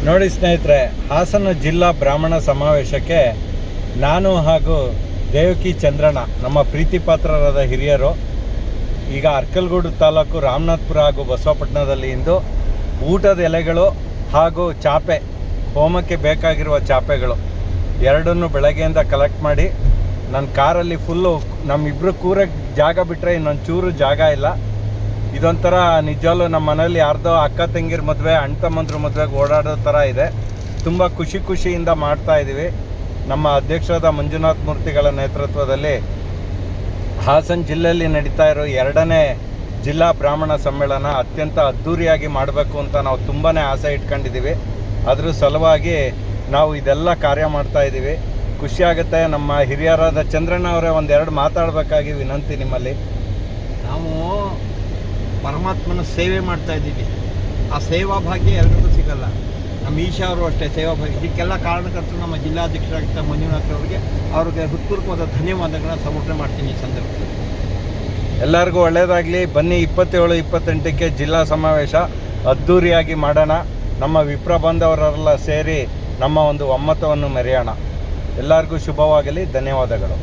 ನೋಡಿ ಸ್ನೇಹಿತರೆ, ಹಾಸನ ಜಿಲ್ಲಾ ಬ್ರಾಹ್ಮಣ ಸಮಾವೇಶಕ್ಕೆ ನಾನು ಹಾಗೂ ದೇವಕಿ ಚಂದ್ರಣ್ಣ, ನಮ್ಮ ಪ್ರೀತಿ ಪಾತ್ರರಾದ ಹಿರಿಯರು, ಈಗ ಅರ್ಕಲ್ಗೂಡು ತಾಲೂಕು ರಾಮನಾಥ್ಪುರ ಹಾಗೂ ಬಸವಪಟ್ಟಣದಲ್ಲಿ ಇಂದು ಊಟದ ಎಲೆಗಳು ಹಾಗೂ ಚಾಪೆ, ಹೋಮಕ್ಕೆ ಬೇಕಾಗಿರುವ ಚಾಪೆಗಳು ಎರಡನ್ನೂ ಬೆಳಗ್ಗೆಯಿಂದ ಕಲೆಕ್ಟ್ ಮಾಡಿ ನನ್ನ ಕಾರಲ್ಲಿ ಫುಲ್ಲು ನಮ್ಮಿಬ್ಬರು ಕೂರಕ್ಕೆ ಜಾಗ ಬಿಟ್ಟರೆ ಇನ್ನೊಂದು ಚೂರು ಜಾಗ ಇಲ್ಲ. ಇದೊಂಥರ ನಿಜವಲ್ಲೂ ನಮ್ಮ ಮನೇಲಿ ಯಾರ್ದೋ ಅಕ್ಕ ತಂಗಿರ ಮದುವೆ, ಅಣ್ಣ ತಮ್ಮಂದ್ರ ಮದುವೆಗೆ ಓಡಾಡೋ ಥರ ಇದೆ. ತುಂಬ ಖುಷಿಯಿಂದ ಮಾಡ್ತಾ ಇದ್ದೀವಿ. ನಮ್ಮ ಅಧ್ಯಕ್ಷರಾದ ಮಂಜುನಾಥ್ ಮೂರ್ತಿಗಳ ನೇತೃತ್ವದಲ್ಲಿ ಹಾಸನ ಜಿಲ್ಲೆಯಲ್ಲಿ ನಡೀತಾ ಇರೋ 2ನೇ ಜಿಲ್ಲಾ ಬ್ರಾಹ್ಮಣ ಸಮ್ಮೇಳನ ಅತ್ಯಂತ ಅದ್ಧೂರಿಯಾಗಿ ಮಾಡಬೇಕು ಅಂತ ನಾವು ತುಂಬಾ ಆಸೆ ಇಟ್ಕೊಂಡಿದ್ದೀವಿ. ಅದ್ರ ಸಲುವಾಗಿ ನಾವು ಇದೆಲ್ಲ ಕಾರ್ಯ ಮಾಡ್ತಾ ಇದ್ದೀವಿ. ಖುಷಿಯಾಗುತ್ತೆ. ನಮ್ಮ ಹಿರಿಯರಾದ ಚಂದ್ರಣ್ಣ ಅವರೇ ಒಂದೆರಡು ಮಾತಾಡಬೇಕಾಗಿ ವಿನಂತಿ ನಿಮ್ಮಲ್ಲಿ. ನಾವು ಪರಮಾತ್ಮನ ಸೇವೆ ಮಾಡ್ತಾ ಇದ್ದೀವಿ. ಆ ಸೇವಾ ಭಾಗ್ಯ ಎಲ್ಲರಿಗೂ ಸಿಗಲ್ಲ. ನಮ್ಮ ಈಶಾ ಅವರು ಅಷ್ಟೇ ಸೇವಾ ಭಾಗ್ಯ. ಇದಕ್ಕೆಲ್ಲ ಕಾರಣಕರ್ತರು ನಮ್ಮ ಜಿಲ್ಲಾಧ್ಯಕ್ಷರಾಗಿದ್ದ ಮಂಜುನಾಥ್ ಅವರಿಗೆ ಹೃತ್ಪೂರ್ವಕವಾದ ಧನ್ಯವಾದಗಳನ್ನ ಸಮರ್ಪಣೆ ಮಾಡ್ತೀನಿ ಈ ಸಂದರ್ಭದಲ್ಲಿ. ಎಲ್ಲರಿಗೂ ಒಳ್ಳೆಯದಾಗಲಿ. ಬನ್ನಿ, 27-28ಕ್ಕೆ ಜಿಲ್ಲಾ ಸಮಾವೇಶ ಅದ್ಧೂರಿಯಾಗಿ ಮಾಡೋಣ. ನಮ್ಮ ವಿಪ್ರ ಬಾಂಧವರೆಲ್ಲ ಸೇರಿ ನಮ್ಮ ಒಂದು ಒಮ್ಮತವನ್ನು ಮೆರೆಯೋಣ. ಎಲ್ಲರಿಗೂ ಶುಭವಾಗಲಿ. ಧನ್ಯವಾದಗಳು.